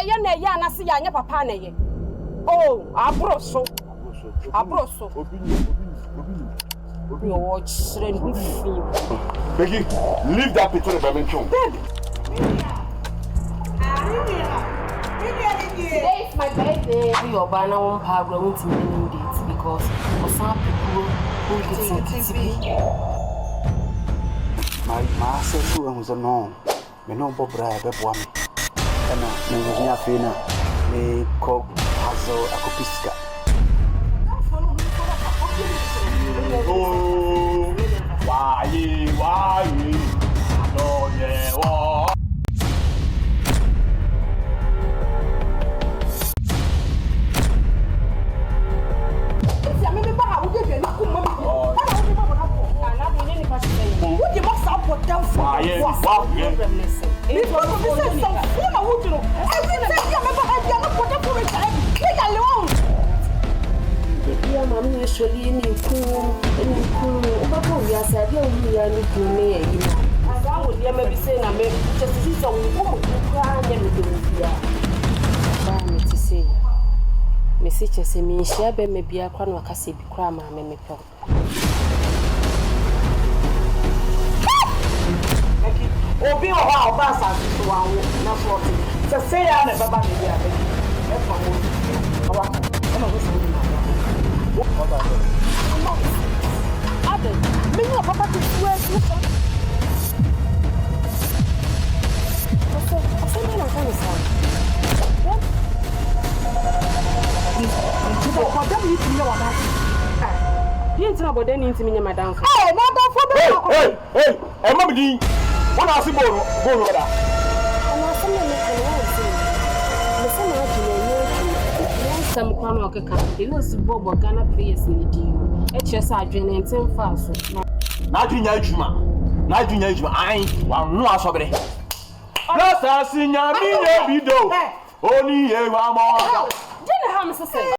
ye na ye anase ya anya papa na ye. Oh, abroso. Obi. You watch film. Becky, leave that picture by me. Baby. Today is my birthday. Your banner won't have grown to many dates because for some people who get TV. My sister was a no. Me no Bob Bra, Bebwam. And me was near Fina. Me cook Hazel Akopiska. Oh, why? No, yeah, oh. Mommy usually in cool, we are sad, we are looking near you. I would maybe say, I may just see some woman crying and me to say, Message say me, share maybe a crown or cassette cram, I may pop. Obi o ha oba asase so wa wo na so se se ya na baba me bia be e fa mo awa e ma go so ni na oba ade me ni papa ti tu e tu so me na kan sa ni ko da mi ti ya wa ba You ain't about any intimate madam. Hey, Mama Dean, what are you going I'm not something that some crown or cacao. You know, Bob or Ghana players in the deal. HS are draining 10 fast. Not in Yajuma. I ain't one no assobere. Plus, I see your video. Only a more. Didn't have to say.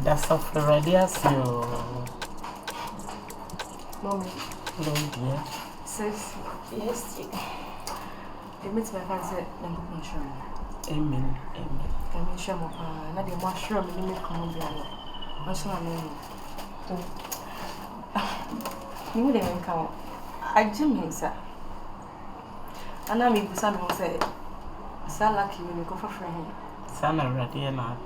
That's off ready as you. Mommy. Hello, dear. Sis. Yes, dear. It makes my fancy number one sure. Amen. Amen. Can you show me? Not the mushroom, you make come on. What's my name? You didn't come. I didn't sir. And I'm in some who say, so lucky when you go for friend. Sana ready and out.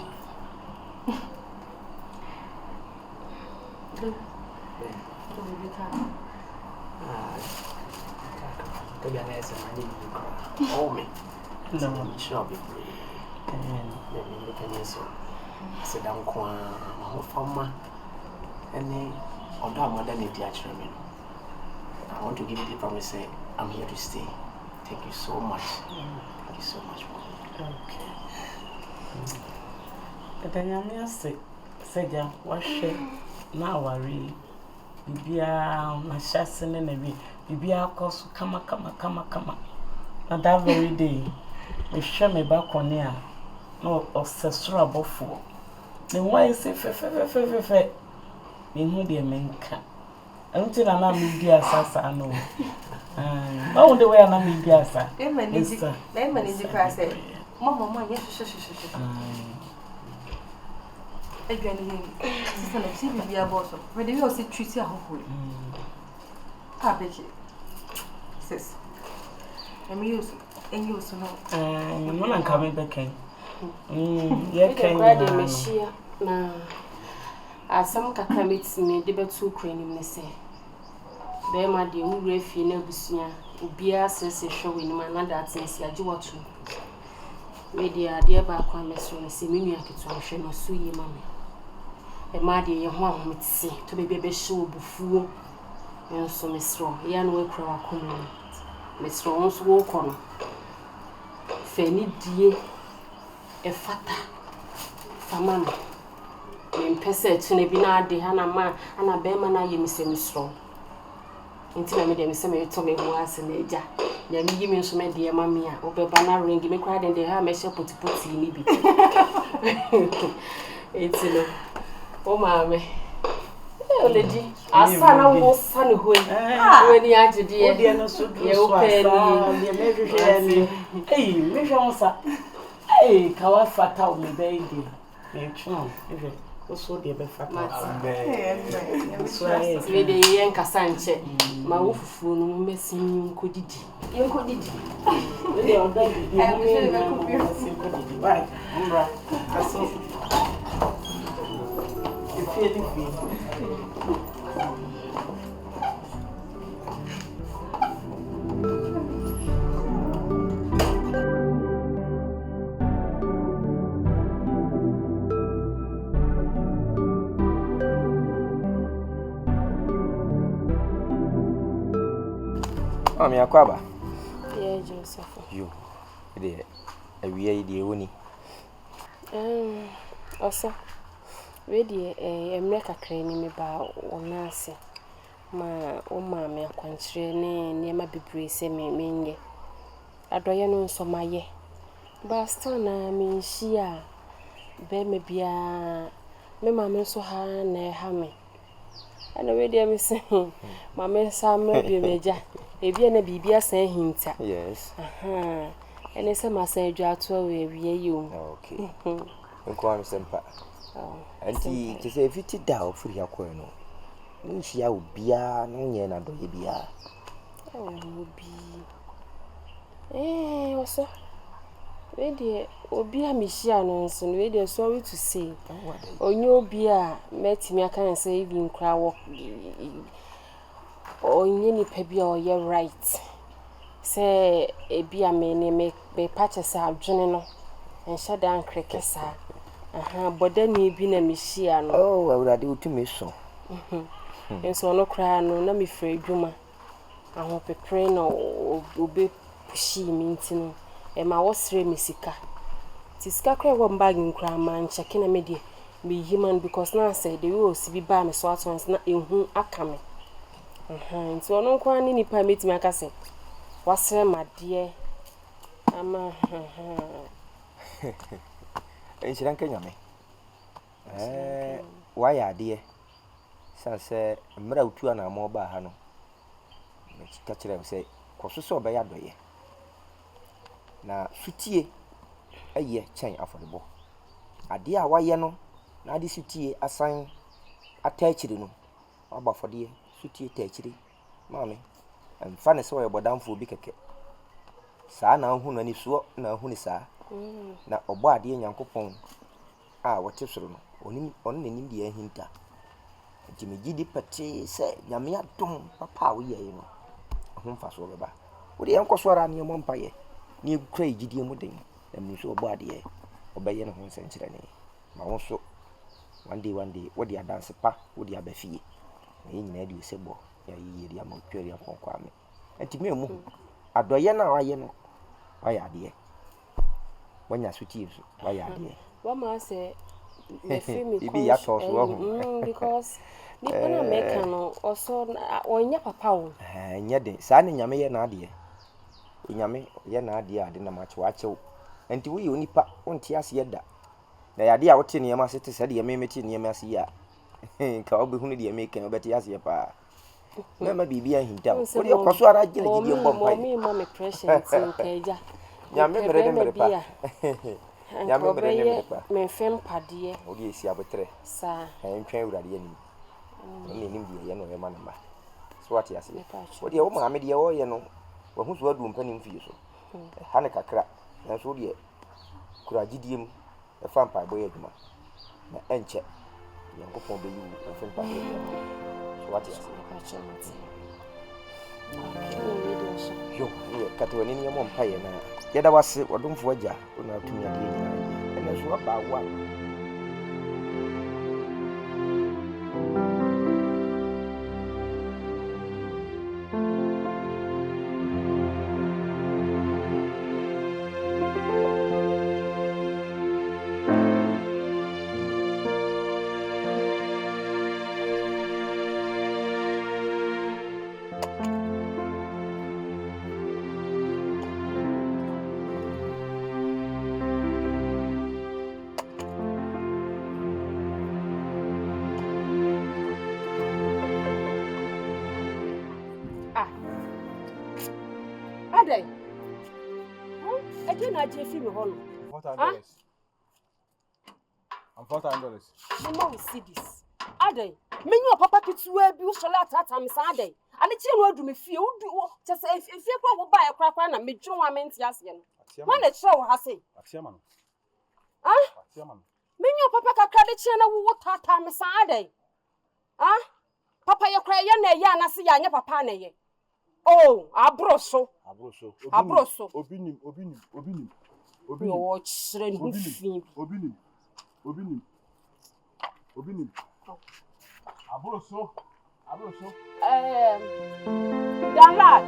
To be honest, I need to cry. Oh, me. No, I'm sure I'll be free. Maybe you can so. Sit down, Kwan, my farmer, and then on that mother need the actual. I want to give you the promise, say, I'm here to stay. Thank you so much. Thank you so much, Mom. Okay. But then I say, wash it. Now worry. Bibia, my chassin and a Bibia cost come. And that very day, we share me back on here. No, of Sestra Bofo. Then why say fe? In who dear menka. Until I'm not media assassin, I know. Oh, the way I'm not media assassin. Lemon is the class. Mamma, yes, again, sister, be a bottle. Where you also treat your home. Ah, Becky. Sis. I'm used and you so know. No one coming back in. Yeah, can grab a machine. Now, as some cacamits me, the better crane, say. Bear my dear, who refi no busia, Ubia says a show in my mother since I do what to. Media, dear back on Miss Rona, see me, I could show no sweet mammy. A maddy, your home with see to be baby show before. And so Miss Ron, young work for our common. Miss Ron's walk on. Fanny dear, a fata, Famama. In Pesset, to Nebina, the Hannah man, and a bear man, I am Miss Ron. Until I made them say, Tommy was an age. Then give me some dear mammy, or Bebana ring, give me cried and they have myself put in me. It's enough. Oh, mammy. Oh, lady, our son was son who when you are to dear, no so hey, Mijonsa. Hey, Kawa Fata, me baby. Also, dear Befat. Lady Yanka Sanchez, my wolf, messing could it. You could it. Right, that's all. Feeling Oh, me akwaba. Yeah, Joseph. You. We are the only. Also, ready a make a crane me ba onase. Ma o ma me akwankyere ne niema bebre se me menye. Adoye no nso maye. Ba sta na me nhia be me bia me ma me so ha na ha me. Ana we dey me say ma me sa me bi meja. Ebi na bibia san hinta. Yes. Aha. Ene se ma san adwa to we wie yom. Okay. Nko am sempa. Oh. Anti to say fiti da ofuri akọ no. Nhia obia no nye na doye bia. Oh, obi. What's we dey obi a mehia no nso we dey sorry to say. Onye obi a metimi aka na say even kra wo onye ni pa bia o ye right. Say ebi a me patches adwene no. Enhya dan krekesa. Aha, boda ni bi na mehia no. Oh, awurade utumi so. Enso no kra no na me fra adwuma. Aho pepre na obe pushi mi ntino. E ma wosre mi sika. Ti sika kra wo bag nkra man cheke na me de me human because na say the way osi bi ba me so atons na ehu aka me. Nti ono kwa ni nipa metimi aka se. Wasre made ama Enchiran kenya me. Why ade Sanse mra utu na mo ba ha no. Me ka kire say koso so be ya doye. Na sutie eye chen afodebo. Ade a waye no na ade sutie asan atachiri no. Aba fode sutie tachiri. Mame mfa ne so ye bodamfo bi keke. Saa na hu no ni so na hu ni saa. Na obo ade Nyankopon a wote soro no. Oni nenim de ahinta. Jimigidi pati se nyame adom papa wo ye no. Ho mfa so beba. Wo de enkoso ara ne mo mpaye. Ni kra igidi mu den. Na so obo ade obeye ne ho nsenkyere ne. Ma wo so one day wo de adanse pa wo de abafie. Na nyina de sebo ya yiri ama twere akonkwa ame. Enti me mu adoye na waye no. Waye ade. Wanya suti so waye ade. What ma say me feel me because ni pana make no also onya papa wo nya den sa ne nyame ye na ade nyame ye na ade na mache wache enti wo ye onipa wonte ase da na yade a wote ne yama sete se de yemeti ne yama ase ya ka obehunu de yame kan obeti ase pa na ma bibia hinta wo de koso ara gine gidi bompa me pressure tinkeja nyame mere de mere pa nyame mere de mere pa me fem pade wo de esi abotre sa entwen urade ani ni nim de ye no ye manama so what ase wo de wo ma me de ye wo ye no wo hu so adu mpanim fie so ha ne kakra na so de kura gidiem e fa mpa boy aduma na enche Nyankopon be yu o fe mpa so what ase yo ye katoni ni mo mpa ye na ye da wase odomfo agya ona atumi ade nyina ene so ba wa I just feel me $400. I'm $400. Mama will see this. Ade, me your papa kitua bi so la tata me san ade. Ade che no adu me fie udu just if you kwa buy akwa na me dwon wa menti ase no. When the show ha say. Atiama no. Atiama no. Me your papa kakra de che na wo tata me san ade. Papa ye kra ye na ye na se ya nya papa na ye. Oh, abroso. Obinim. Yo, children who feel. Obinim. Abroso. Danlad.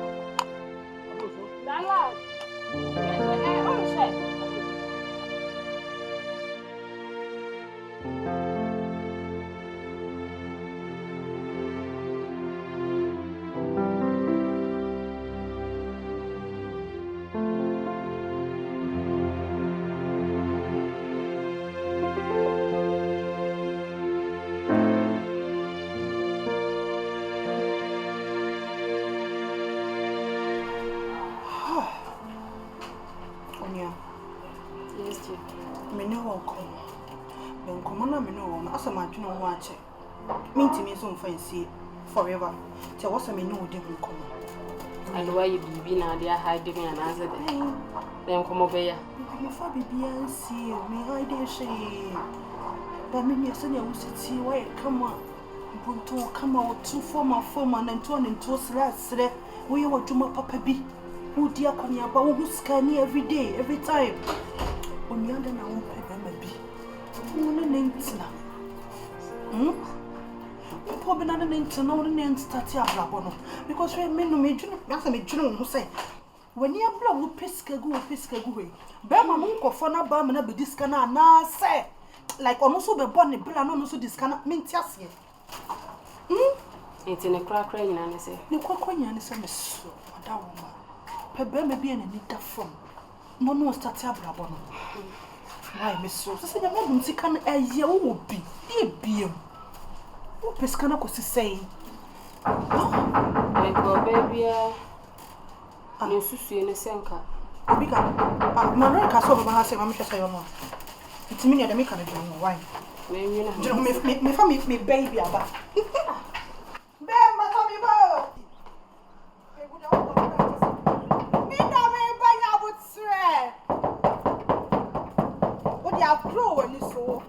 Forever. Tell what's I mean, no different come. And why you be now they are hiding and answer then come over here. Your father be and see me hide their shame. But me, son, you sit see why come on. Bunto come out 2 former and 2 and 2 slats. Where you want to my papa be? Who dear come here, but who's scanning every day, every time? On the other now, papa be. Who names now? Poor Benana to know the name Statia Blabono because we men no major, who say when you blow who piska go, Bama Munko for na Bamana be this cana na say like almost be bonny plan also this cannot mean just yet. It's in a crack rain, and I say, the quack and is a miss, Madame. Pebble be in a need from no Statia Blabono. Why, Miss So, say, I don't see can a year will be, dear beam. Pescana ko say. Go baby. No susu ne senka. Bika. Mano ka so ba ha say ma hwese say no. Itimi ne da me ka na dwon why? Me baby aba. Bemba come bo. Me da me banya butre. What you have grow when you so.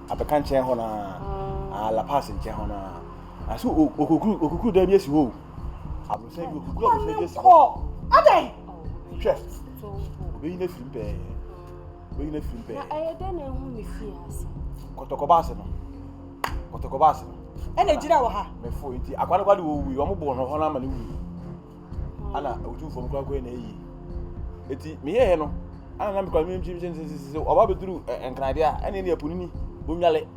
Abeka nchen ho na la pass nchen ho na aso okuku da bi esi ho abusan bi okuku abusan bi esi ho adai hwe obi na fimpe na ayede na hu me fi ase kotokoba ase no ene jira wo ha me fo nti akwane kwade wo wi omo bo no ho na ma ne wi ana otu fo mkwa kwa na yi eti me ye no ana na me kwa me mchi oba beduru enkranade a ene ne apunini onwale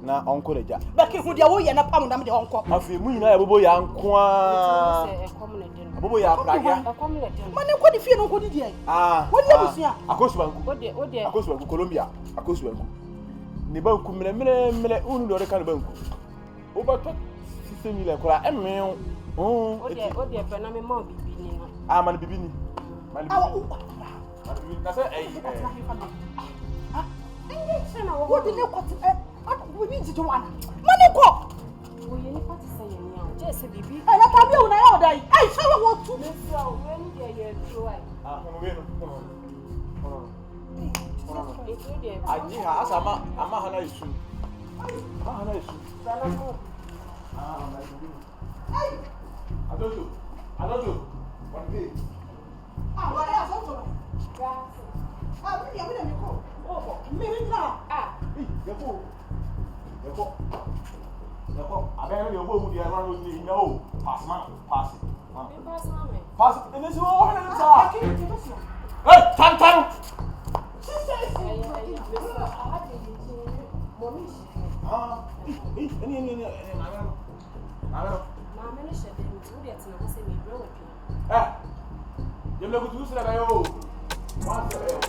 na onko reja baki hu dia wo ye na pam na me de onko afi mu nyina abobo ya nko a abobo ya praga mane ko di fie no ko di dia wo di abusia akosubanku akosubanku Colombia akosubanku ni banku mele unu do reka banku o ba to system ile kora emme o de pe na me mo bibi ni na man bibi ni na say what did you cut we need to one money go we ni party say yen ya je say bibi e na tabi una ya odai ai so we want to so when dey ye try aji ha asama ama hana isu sana ko adojo what day what ya so to me ya me ko me na yako abẹ́rẹ́ ni owó òmùdí ẹ̀rọ ló ní iná o pass ẹni sí wọ́n wọ́n lẹ́nu sáà ẹ̀ tán yẹ́mlẹ́kùtù sílẹ̀ bẹ́ẹ̀ o wọ́n á sílẹ̀ bẹ́ẹ̀ o